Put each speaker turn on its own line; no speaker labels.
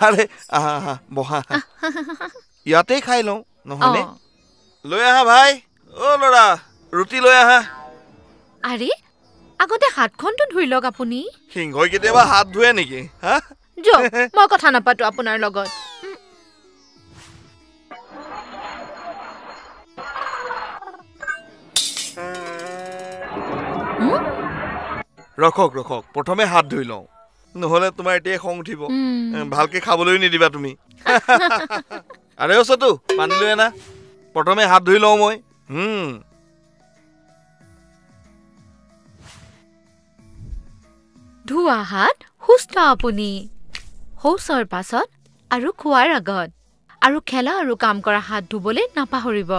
আৰে আহা আহা বহা ইয়াতেই খাই লওঁ নহয়নে লৈ আহা ভাই অ ল'ৰা ৰুটি লৈ আহা
আৰে আগতে হাতখনটো ধুই লওক আপুনি
সিংহই কেতিয়াবা হাত ধুৱে নেকি হা
যক মই কথা নাপাতো আপোনাৰ লগত
ৰখক ৰখক প্ৰথমে হাত ধুই লওঁ নহলে তোমাৰ এতিয়া খং উঠিব ভালকে খাবলৈ নিদিবা তুমি আৰে ওচতো পানী লৈ আনা প্ৰথমে হাত ধুই লওঁ মই
ধোৱা হাত সুস্থ আপুনি শৌচৰ পাছত আৰু খোৱাৰ আগত আৰু খেলা আৰু কাম কৰা হাত ধুবলৈ নাপাহৰিব